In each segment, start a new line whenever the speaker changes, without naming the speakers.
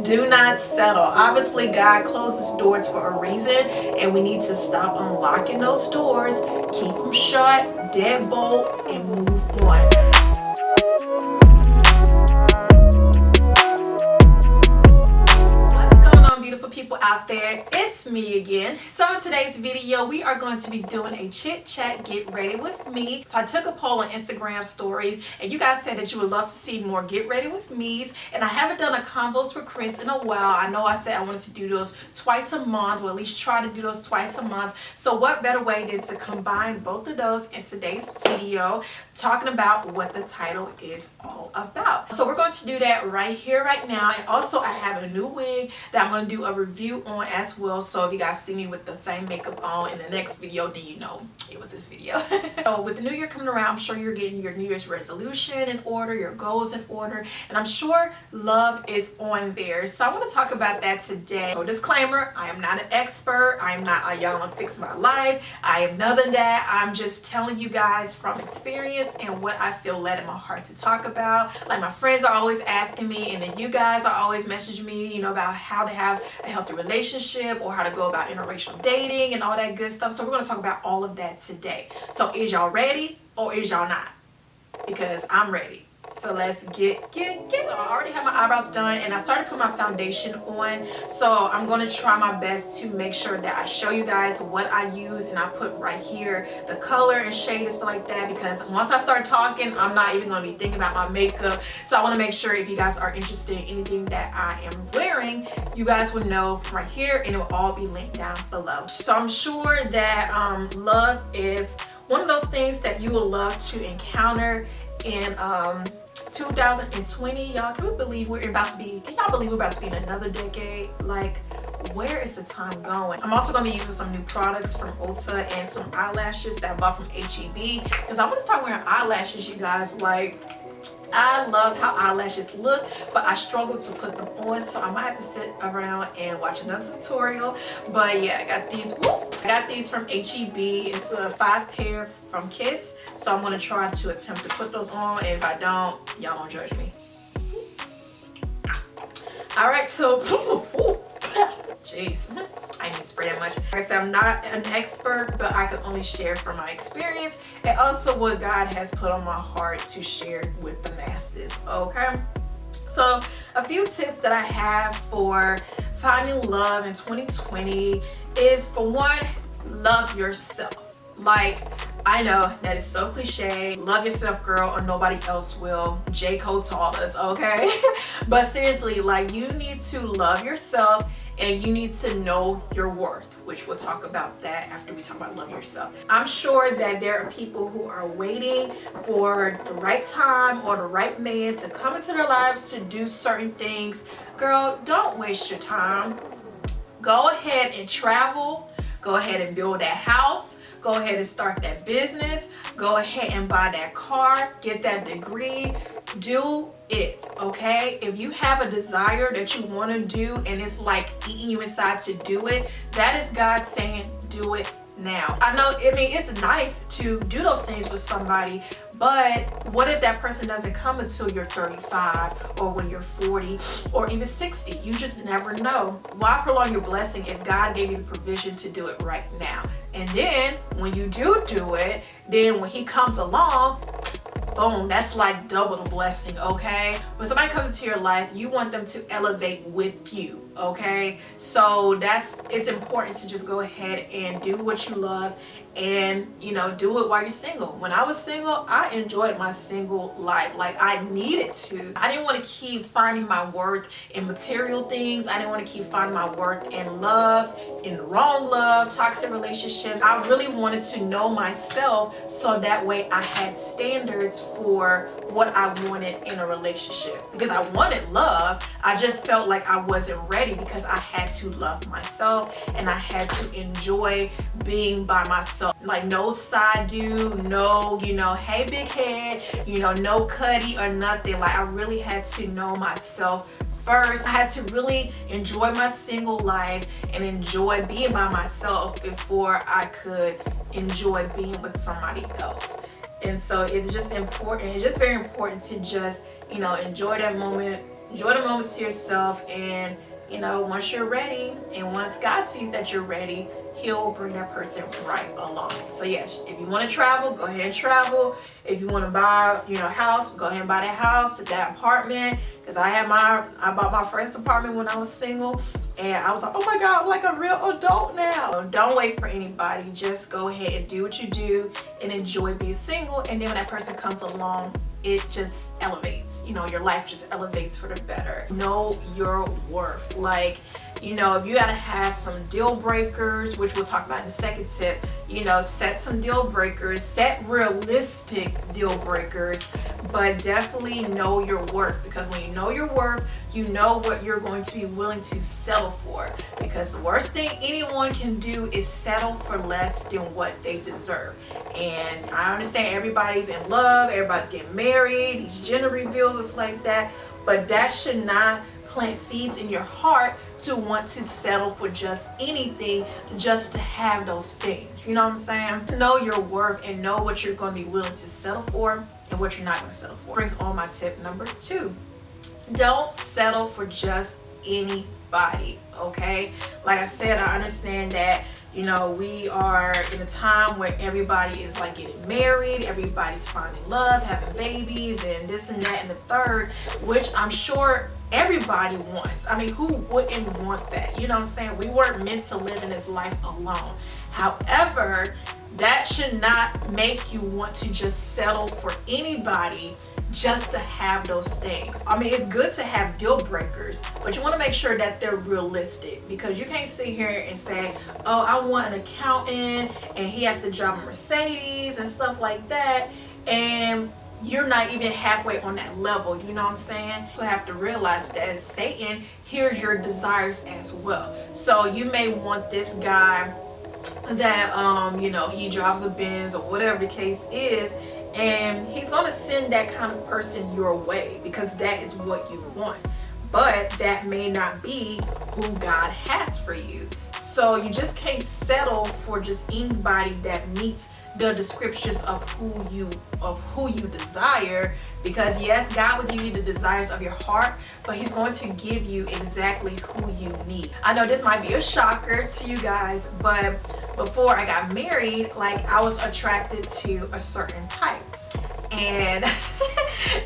Do not settle. Obviously, God closes doors for a reason, and we need to stop unlocking those doors, keep them shut, deadbolt, and move on. Beautiful people out there, it's me again. So in today's video we are going to be doing a chit chat get ready with me. So I took a poll on Instagram stories and you guys said that you would love to see more get ready with me's, and I haven't done a convos with Chris in a while. I know I said I wanted to do those twice a month, or at least try to do those twice a month. So what better way than to combine both of those in today's video, talking about what the title is all about. So we're going to do that right here right now. And also I have a new wig that I'm going to do a review on as well. So if you guys see me with the same makeup on in the next video, then you know it was this video. So with the new year coming around, I'm sure you're getting your New Year's resolution in order, your goals in order, and I'm sure love is on there. So I want to talk about that today. So disclaimer, I am not an expert. I am not a y'all to fix my life. I am none of that. I'm just telling you guys from experience and what I feel led in my heart to talk about. Like my friends are always asking me, and then you guys are always messaging me, you know, about how to have a healthy relationship or how to go about interracial dating and all that good stuff. So we're going to talk about all of that today. So is y'all ready or is y'all not? Because I'm ready. So let's get. So I already have my eyebrows done and I started putting my foundation on. So I'm going to try my best to make sure that I show you guys what I use, and I put right here the color and shade and stuff like that, because once I start talking, I'm not even going to be thinking about my makeup. So I want to make sure if you guys are interested in anything that I am wearing, you guys would know from right here, and it will all be linked down below. So I'm sure that love is one of those things that you will love to encounter in 2020. Y'all, can y'all believe we're about to be in another decade? Like, where is the time going? I'm also going to be using some new products from Ulta and some eyelashes that I bought from HEB, because I'm going to start wearing eyelashes, you guys. Like, I love how eyelashes look, but I struggle to put them on, so I might have to sit around and watch another tutorial. But yeah, I got these. I got these from HEB. It's a 5 pair from Kiss, so I'm gonna try to attempt to put those on, and if I don't, y'all won't judge me. All right, so jeez, I didn't spray that much. Like I said, I'm not an expert, but I can only share from my experience and also what God has put on my heart to share with the masses. Okay, so a few tips that I have for finding love in 2020 is, for one, love yourself. Like, I know that is so cliche. Love yourself, girl, or nobody else will. J. Cole taught us, okay? But seriously, like, you need to love yourself and you need to know your worth, which we'll talk about that after we talk about love yourself. I'm sure that there are people who are waiting for the right time or the right man to come into their lives to do certain things. Girl, don't waste your time. Go ahead and travel. Go ahead and build that house. Go ahead and start that business. Go ahead and buy that car, get that degree. Do it, okay? If you have a desire that you want to do and it's like eating you inside to do it, that is God saying, do it now. I know, I mean, it's nice to do those things with somebody, but what if that person doesn't come until you're 35 or when you're 40 or even 60? You just never know. Why prolong your blessing if God gave you the provision to do it right now? And then when you do it, then when he comes along, boom, that's like double the blessing, okay? When somebody comes into your life, you want them to elevate with you, okay? So it's important to just go ahead and do what you love, and you know, do it while you're single. When I was single, I enjoyed my single life. Like, I needed to. I didn't want to keep finding my worth in material things. I didn't want to keep finding my worth in love, in wrong love, toxic relationships. I really wanted to know myself, so that way I had standards for what I wanted in a relationship. Because I wanted love, I just felt like I wasn't ready, because I had to love myself and I had to enjoy being by myself. Like, no side dude, no, you know, hey big head, you know, no cutty or nothing. Like, I really had to know myself first. I had to really enjoy my single life and enjoy being by myself before I could enjoy being with somebody else. And so it's just important, it's just very important to just, you know, enjoy that moment enjoy the moments to yourself. And you know, once you're ready, and once God sees that you're ready, he'll bring that person right along. So yes, if you want to travel, go ahead and travel. If you want to buy, you know, a house, go ahead and buy that house, that apartment. Because I bought my first apartment when I was single, and I was like, oh my God, I'm like a real adult now. Don't wait for anybody. Just go ahead and do what you do and enjoy being single. And then when that person comes along, it just elevates. You know, your life just elevates for the better. Know your worth. Like, you know, if you gotta have some deal breakers, which we'll talk about in the second tip, you know, set some deal breakers, set realistic deal breakers, but definitely know your worth. Because when you know your worth, you know what you're going to be willing to settle for. Because the worst thing anyone can do is settle for less than what they deserve. And I understand everybody's in love, everybody's getting married, these gender reveals, it's like that, but that should not plant seeds in your heart to want to settle for just anything just to have those things. You know what I'm saying? To know your worth and know what you're going to be willing to settle for and what you're not going to settle for brings on my tip number 2. Don't settle for just anybody, okay? Like I said, I understand that, you know, we are in a time where everybody is like getting married, everybody's finding love, having babies, and this and that and the third, which I'm sure everybody wants. I mean, who wouldn't want that? You know what I'm saying? We weren't meant to live in this life alone. However, that should not make you want to just settle for anybody just to have those things. I mean, it's good to have deal breakers, but you want to make sure that they're realistic, because you can't sit here and say, oh, I want an accountant and he has to drive a Mercedes and stuff like that, and you're not even halfway on that level. You know what I'm saying? So I have to realize that Satan hears your desires as well. So you may want this guy that you know, he drives a Benz or whatever the case is, and he's going to send that kind of person your way because that is what you want. But that may not be who God has for you. So you just can't settle for just anybody that meets the descriptions of who you desire, because yes, God will give you the desires of your heart, but he's going to give you exactly who you need. I know this might be a shocker to you guys, but before I got married, like, I was attracted to a certain type. And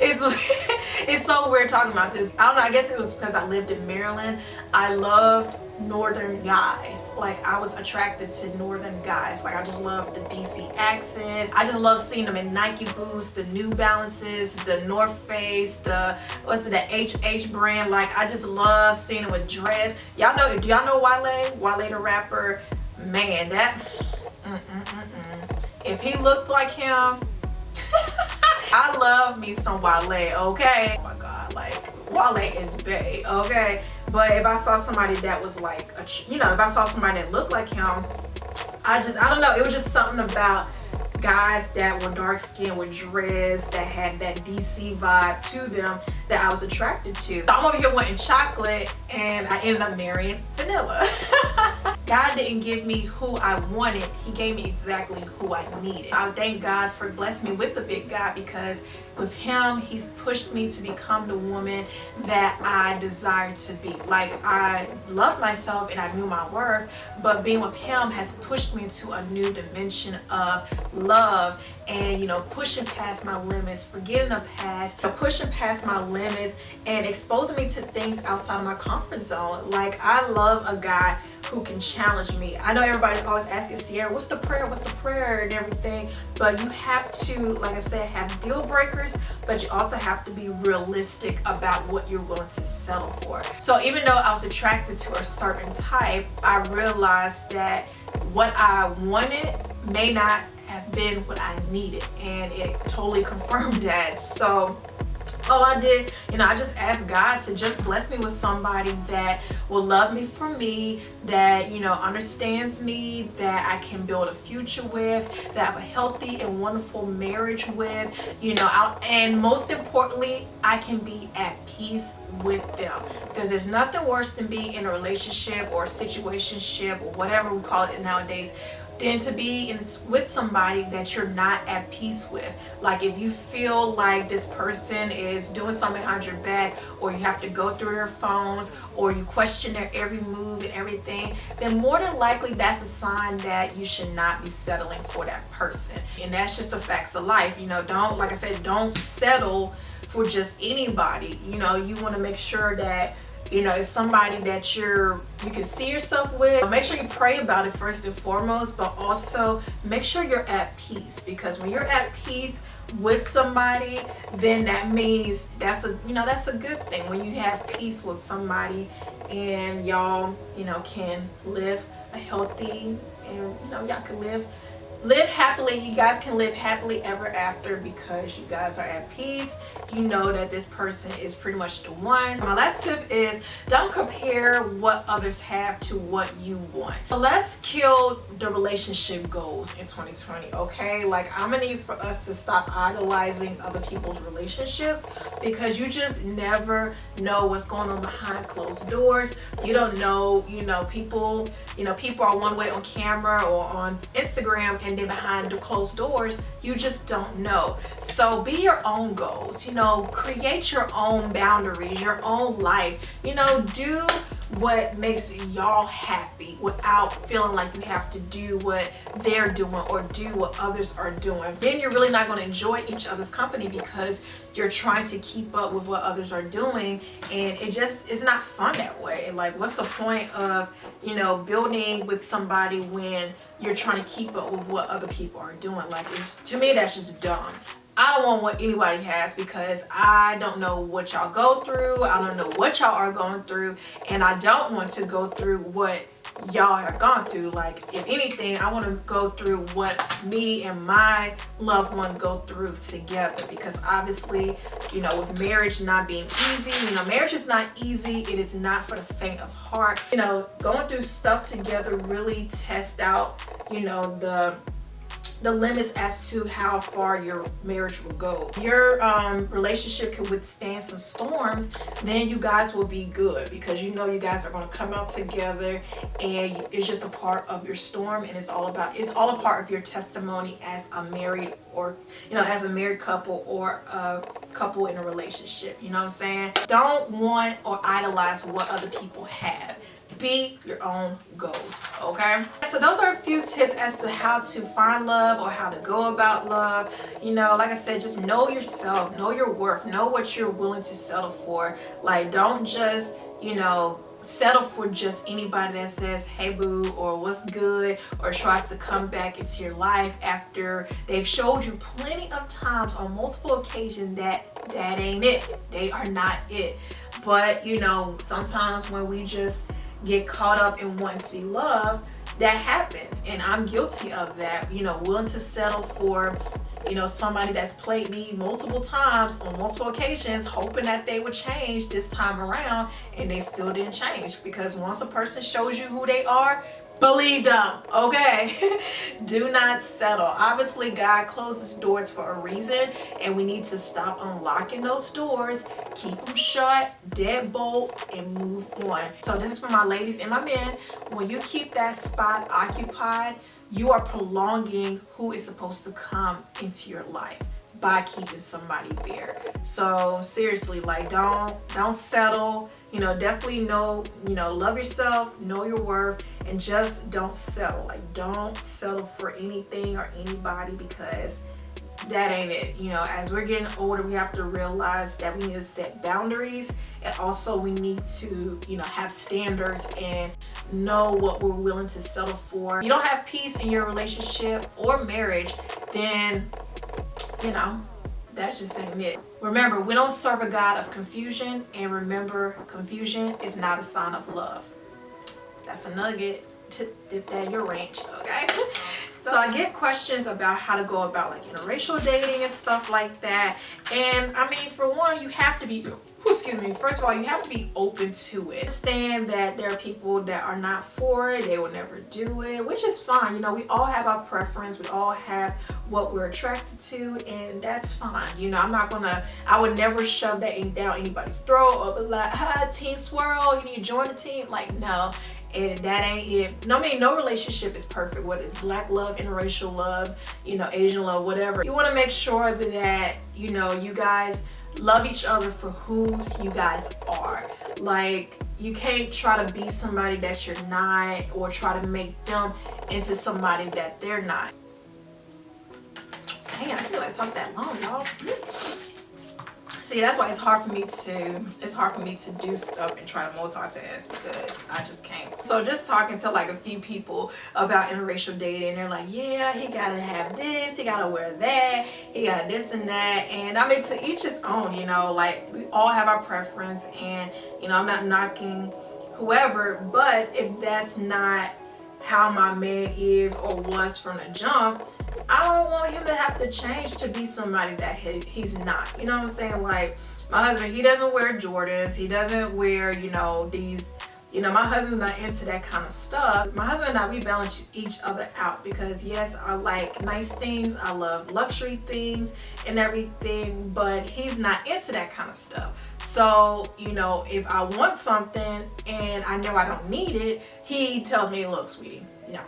it's so weird talking about this. I don't know, I guess it was because I lived in Maryland. I loved northern guys. Like, I was attracted to northern guys. Like, I just loved the DC accents. I just love seeing them in Nike boots, the New Balances, the North Face, the HH brand. Like, I just love seeing them with dress. Do y'all know Wale the rapper? Man, that if he looked like him, I love me some Wale, okay? Oh my God, like, Wale is bae, okay? But if I saw somebody that was like, if I saw somebody that looked like him, I don't know, it was just something about guys that were dark skinned with dreads that had that DC vibe to them that I was attracted to. So I'm over here wanting chocolate, and I ended up marrying vanilla. God didn't give me who I wanted, he gave me exactly who I needed. I thank God for blessing me with the big guy, because with him, he's pushed me to become the woman that I desire to be. Like, I love myself and I knew my worth, but being with him has pushed me to a new dimension of love and, pushing past my limits, forgetting the past, pushing past my limits and exposing me to things outside of my comfort zone. Like, I love a guy who can challenge me. I know everybody's always asking, Sierra, what's the prayer and everything, but you have to, like I said, have deal breakers, but you also have to be realistic about what you're willing to settle for. So even though I was attracted to a certain type, I realized that what I wanted may not have been what I needed, and it totally confirmed that. So all I did, I just asked God to just bless me with somebody that will love me for me, that, understands me, that I can build a future with, that I have a healthy and wonderful marriage with, and most importantly, I can be at peace with them. Because there's nothing worse than being in a relationship or a situationship or whatever we call it nowadays, than to be with somebody that you're not at peace with. Like if you feel like this person is doing something behind your back, or you have to go through their phones, or you question their every move and everything, then more than likely that's a sign that you should not be settling for that person. And that's just the facts of life. You know, don't, like I said, don't settle for just anybody. You know, you want to make sure that, you know, it's somebody that you can see yourself with. Make sure you pray about it first and foremost, but also make sure you're at peace, because when you're at peace with somebody, then that means that's a good thing. When you have peace with somebody and y'all, you know, can live a healthy, and you know, y'all can live happily. You guys can live happily ever after because you guys are at peace. You know that this person is pretty much the one. My last tip is don't compare what others have to what you want. Let's kill the relationship goals in 2020, okay? Like, I'm gonna need for us to stop idolizing other people's relationships, because you just never know what's going on behind closed doors. You don't know, people are one way on camera or on Instagram, and then behind the closed doors, you just don't know. So be your own goals, create your own boundaries, your own life, do what makes y'all happy without feeling like you have to do what they're doing or do what others are doing. Then you're really not going to enjoy each other's company, because you're trying to keep up with what others are doing, and it's not fun that way. Like, what's the point of building with somebody when you're trying to keep up with what other people are doing? Like, to me, that's just dumb. I don't want what anybody has, because I don't know what y'all go through. I don't know what y'all are going through, and I don't want to go through what y'all have gone through. Like, if anything, I want to go through what me and my loved one go through together, because obviously, with marriage not being easy, marriage is not easy. It is not for the faint of heart. Going through stuff together really test out, the limits as to how far your marriage will go. Your relationship can withstand some storms, then you guys will be good, because you guys are going to come out together, and it's just a part of your storm, and it's all a part of your testimony as a married, or as a married couple, or a couple in a relationship. You know what I'm saying? Don't want or idolize what other people have. Be your own goals, okay? So those are a few tips as to how to find love, or how to go about love. Like I said, just know yourself, know your worth, know what you're willing to settle for. Like, don't just, settle for just anybody that says, hey boo, or what's good, or tries to come back into your life after they've showed you plenty of times on multiple occasions that ain't it. They are not it. But, sometimes when we just get caught up in wanting to be loved, that happens, and I'm guilty of that. Willing to settle for somebody that's played me multiple times on multiple occasions, hoping that they would change this time around, and they still didn't change. Because once a person shows you who they are, believe them, okay? Do not settle. Obviously, God closes doors for a reason, and we need to stop unlocking those doors, keep them shut, deadbolt, and move on. So this is for my ladies and my men. When you keep that spot occupied, you are prolonging who is supposed to come into your life by keeping somebody there. So seriously, like, don't settle. Definitely love yourself, know your worth, and just don't settle. Like, don't settle for anything or anybody, because that ain't it. As we're getting older, we have to realize that we need to set boundaries, and also we need to have standards and know what we're willing to settle for. If you don't have peace in your relationship or marriage, then that just ain't it. Remember, we don't serve a God of confusion, and remember, confusion is not a sign of love. That's a nugget to dip that in your range, okay? So I get questions about how to go about like interracial dating and stuff like that. And I mean, for one, you have to be, first of all, you have to be open to it. Understand that there are people that are not for it, they will never do it, which is fine. We all have our preference, we all have what we're attracted to, and that's fine. I would never shove that down anybody's throat or be like, hi, Team Swirl, you need to join the team. Like, no. and that ain't it. No, I mean, no relationship is perfect, whether it's black love, interracial love, Asian love, whatever. You want to make sure that, you guys love each other for who you guys are. Like, you can't try to be somebody that you're not, or try to make them into somebody that they're not. Dang, I feel like I talk that long, y'all. See, that's why it's hard for me to do stuff and try to multitask, because I just can't. So just talking to like a few people about interracial dating, they're like, yeah, he gotta have this, he gotta wear that, he got this and that. And I mean, to each his own, like we all have our preference, and I'm not knocking whoever, but if that's not how my man is or was from the jump, I don't want him to have to change to be somebody that he's not. You know what I'm saying? Like, my husband, he doesn't wear Jordans. He doesn't wear, these, my husband's not into that kind of stuff. My husband and I, we balance each other out, because yes, I like nice things. I love luxury things and everything, but he's not into that kind of stuff. So, if I want something and I know I don't need it, he tells me, look, sweetie, no.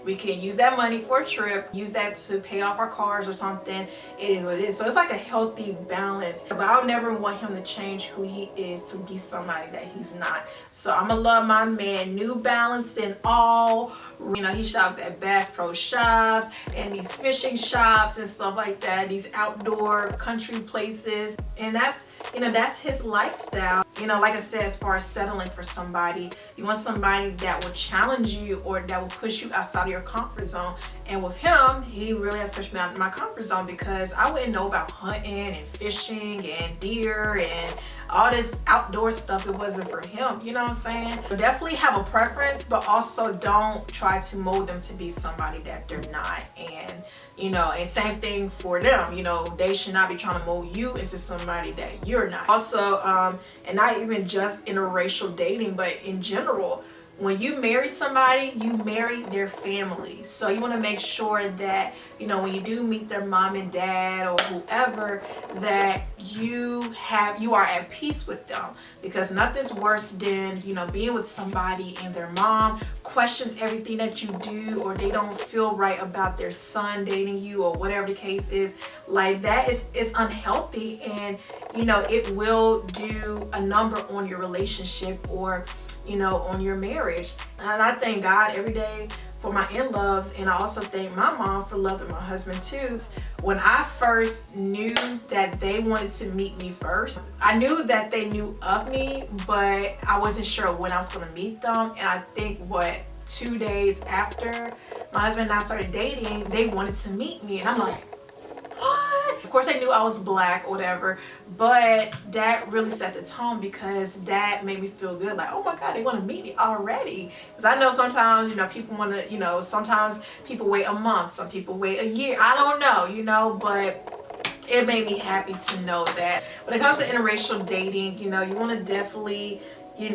We can use that money for a trip, use that to pay off our cars or something. It is what it is. So it's like a healthy balance. But I would never want him to change who he is to be somebody that he's not. So I'm gonna love my man New Balance and all. He shops at Bass Pro Shops and these fishing shops and stuff like that, these outdoor country places. And that's his lifestyle. Like I said, as far as settling for somebody, you want somebody that will challenge you or that will push you outside of your comfort zone. And with him, he really has pushed me out of my comfort zone, because I wouldn't know about hunting and fishing and deer and all this outdoor stuff. It wasn't for him. You know what I'm saying? Definitely have a preference, but also don't try to mold them to be somebody that they're not. And and same thing for them. They should not be trying to mold you into somebody that you're not. Also, and not even just interracial dating, but in general, when you marry somebody, you marry their family. So you want to make sure that, when you do meet their mom and dad or whoever, that you are at peace with them. Because nothing's worse than, being with somebody and their mom questions everything that you do, or they don't feel right about their son dating you, or whatever the case is. Like, that is unhealthy, and it will do a number on your relationship, or on your marriage. And I thank God every day for my in-loves, and I also thank my mom for loving my husband too. When I first knew that they wanted to meet me first, I knew that they knew of me, but I wasn't sure when I was going to meet them. And I think 2 days after my husband and I started dating, they wanted to meet me, and I'm like, what? Of course, I knew I was black or whatever, but that really set the tone, because that made me feel good. Like, oh my God, they want to meet me already. Because I know sometimes, people want to, sometimes people wait a month, some people wait a year. I don't know, but it made me happy to know that when it comes to interracial dating, you want to definitely, you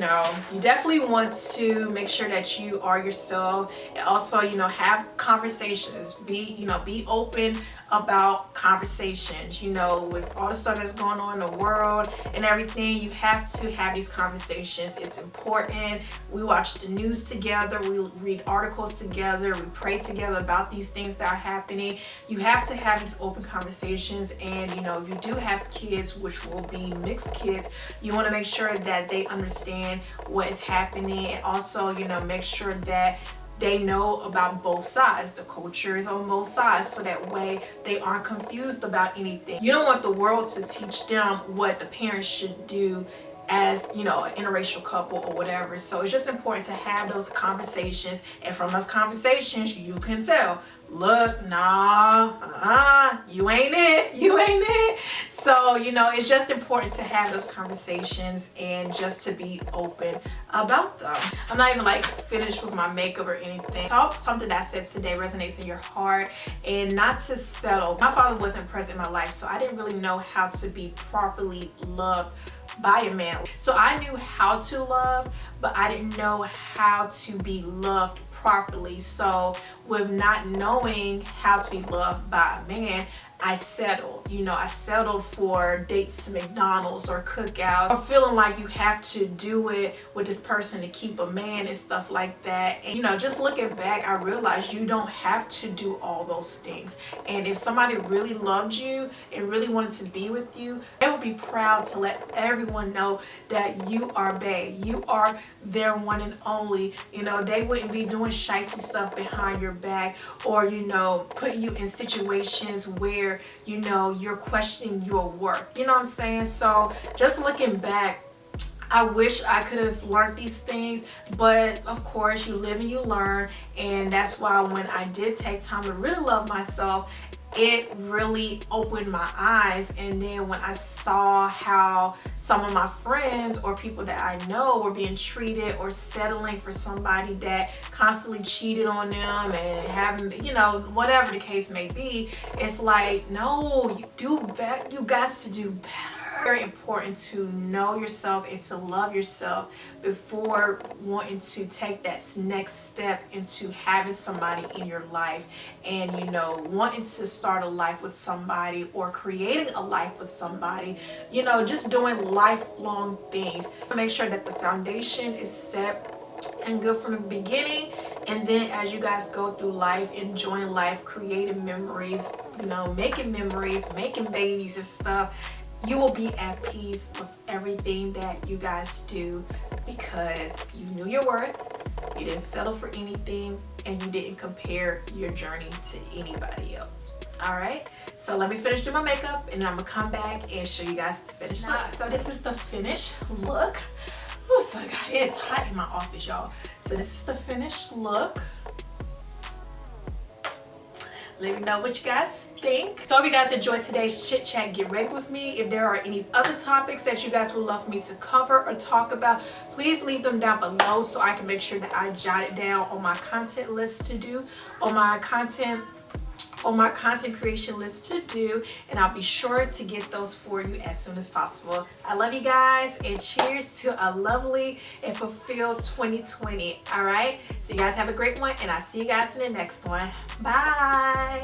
definitely want to make sure that you are yourself, and also, have conversations. Be open about conversations. With all the stuff that's going on in the world and everything, you have to have these conversations. It's important. We watch the news together, we read articles together, we pray together about these things that are happening. You have to have these open conversations. And if you do have kids, which will be mixed kids, you want to make sure that they understand what is happening, and also make sure that they know about both sides. The culture is on both sides, so that way they aren't confused about anything. You don't want the world to teach them what the parents should do as an interracial couple or whatever. So it's just important to have those conversations, and from those conversations you can tell, look, nah, you ain't it. So it's just important to have those conversations and just to be open about them. I'm not even finished with my makeup or anything. So something that I said today resonates in your heart, and not to settle. My father wasn't present in my life, so I didn't really know how to be properly loved by a man. So I knew how to love, but I didn't know how to be loved properly. So with not knowing how to be loved by a man, I settled. You know, I settled for dates to McDonald's or cookouts, or feeling like you have to do it with this person to keep a man and stuff like that. And you know, just looking back, I realized you don't have to do all those things. And if somebody really loved you and really wanted to be with you, they would be proud to let everyone know that you are bae. You are their one and only. You know, they wouldn't be doing shicey stuff behind your back, or you know, putting you in situations where you know you're questioning your worth. You know what I'm saying? So just looking back, I wish I could have learned these things, but of course you live and you learn. And that's why when I did take time to really love myself, it really opened my eyes. And then when I saw how some of my friends or people that I know were being treated or settling for somebody that constantly cheated on them and having, you know, whatever the case may be, it's like, no, you do better. You got to do better. Very important to know yourself and to love yourself before wanting to take that next step into having somebody in your life, and you know, wanting to start a life with somebody or creating a life with somebody. You know, just doing lifelong things. Make sure that the foundation is set and good from the beginning, and then as you guys go through life, enjoying life, creating memories, you know, making memories, making babies and stuff, you will be at peace with everything that you guys do, because you knew your worth, you didn't settle for anything, and you didn't compare your journey to anybody else. All right, so let me finish doing my makeup, and I'm gonna come back and show you guys the finished look. So this is the finished look. Oh, so God, it's hot in my office, y'all. So this is the finished look. Let me know what you guys think. So I hope you guys enjoyed today's chit chat. Get ready with me. If there are any other topics that you guys would love for me to cover or talk about, please leave them down below so I can make sure that I jot it down on my content list to do, on my content creation list to do, and I'll be sure to get those for you as soon as possible. I love you guys, and cheers to a lovely and fulfilled 2020. All right, so you guys have a great one, and I'll see you guys in the next one. Bye.